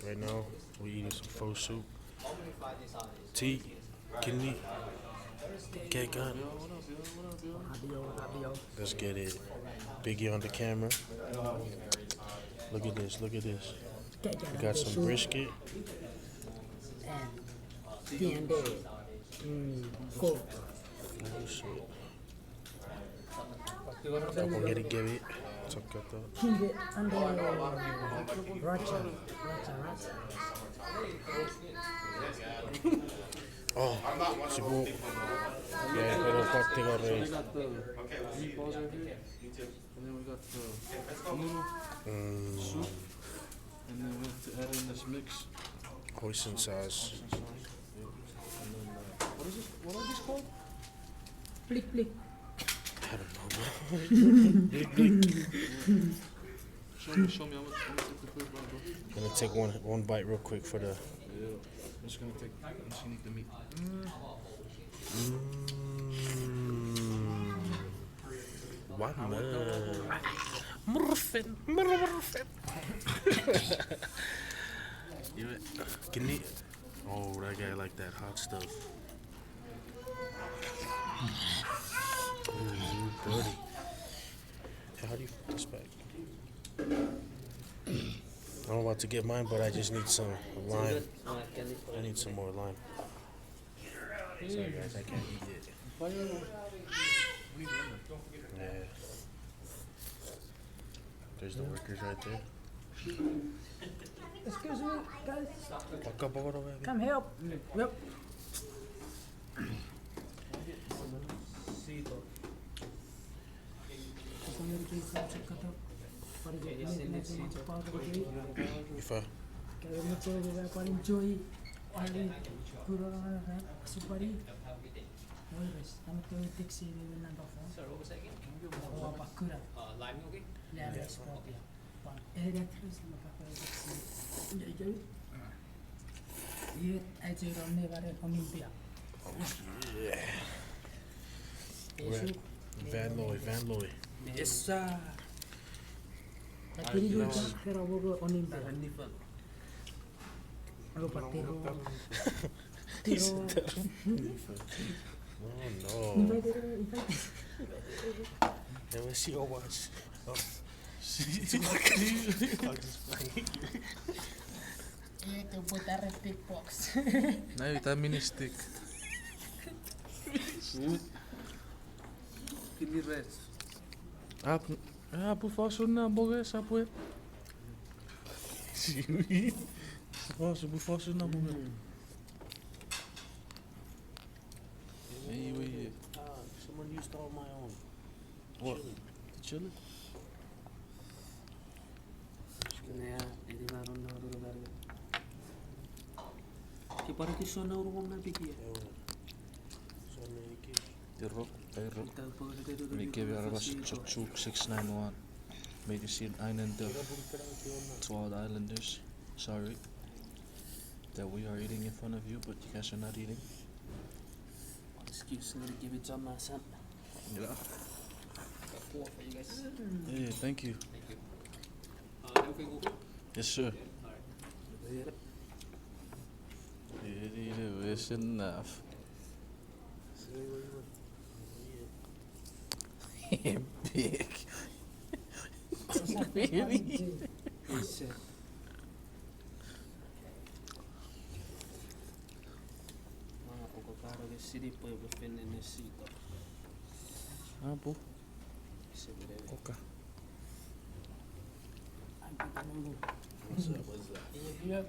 Right now, we're eating some pho soup. T, kidney, get gun. Let's get it. Biggie on the camera. Look at this, look at this. We got some brisket. Oh shit. Ako get it. Hindi, racha. Oh, siguro. Yeah, pero parte ko rin. We got the meatballs right here, and then we got the noodle soup, and then we have to add in this mix. Hoisin sauce. And then, what is this? What are these called? Plik. I don't know, bro. Big. Show me. I'm gonna take the first bite, bro. Gonna take one bite real quick for the. Yeah. I'm just gonna eat the meat. One Murfin. Can you? Oh, that guy like that hot stuff. Buddy. How do you put this back? I'm about to get mine, but I just need some lime. I need some more lime. Sorry guys, I can't eat it. Yeah. There's the workers right there. Excuse me, guys. Come help. Yep. If I Van Looy. Yes, sir. Kiri juga kira bogo onim ba. Ako patiro. Oh no. Never see or watch. Oh. Itu putar stick box. Näytä ministik. Kili res. Apu fasun na boge sapue. Siwi. Bu fasun na boge. Hey. Someone used all my own. What? The chili? Terro. Mikä vi arvasi Chuukese 691. Made you see einen der 12 Islanders. Sorry that we are eating in front of you, but you guys are not eating. Excuse me to give it to my son. Yeah. For you guys. Yeah, thank you. Yes, sir. It is enough. Big. Really? Yes, sir. Koko karo ke siri po yung penne nesito. Apu. Okay. What's up? Yep.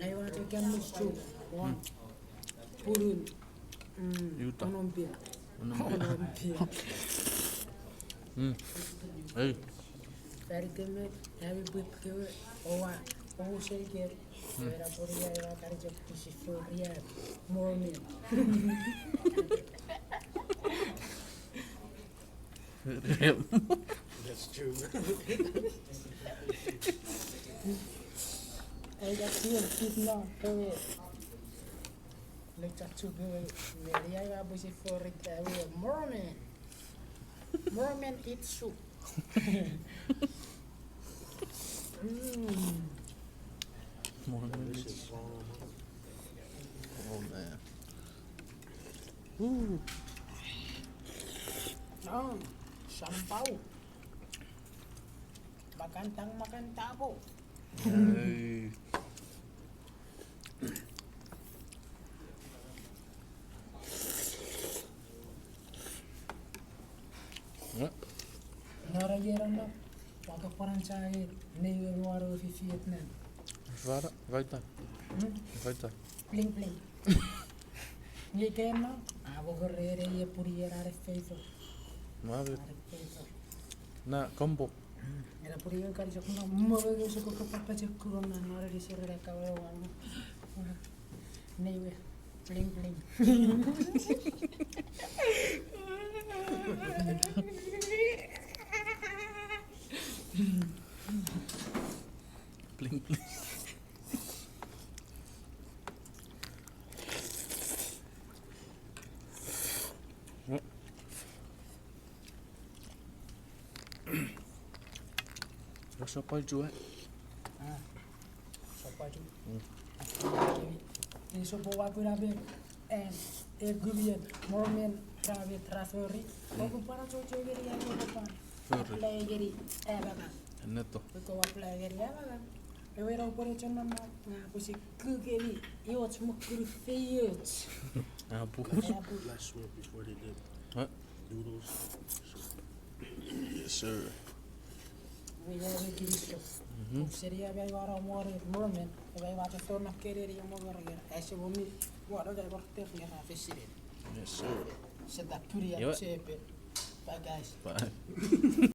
I want to get this too. One. Purun. Yuta. Onompia. Hey. Very good. Have a big good. Oh, shake it. Era por ya era carja pusi for ya. Morning. That's true. I got here, keep now. Like that too good. Maybe I was it for it. Merman. Merman eat soup. More This minutes. shit bomb. Oh man. Woo. Oh, sampaw. Makan tabo. Hey. Ja, Naragerana. Waka paranchai. Newe waro fi Vietnam. vara, weiter. Weiter. Pling pling. Ye kena. Abo gorere ye puriera re feito. Maar weer. Are feito. Na, combo. Era puriera kar jokna mawege se ko papa jekku na nara di sere ka wa. Newe. Pling pling. Bling bling. Ja. Rasa paju Sapaju. Ini sopo waku rabe gubien mormen rabe trafori. Waku para coco geri ya ko pan. Förri. Play geri baka. Netto. Ko wa play geri ya baka. Ewe ra pore chonna na pusi kugeri. Yo tsmo kuru feyot. Ja, boer. Last shrimp before they did What? noodles. Yes, sir. We have geri so. Seria be wara more mormen. Ewe wa to torna kereri yo mo gera. Ese bomi wara ga korte ya fesire. Yes, sir. Sedap puri ya Yo. sepe. Bye guys. Bye.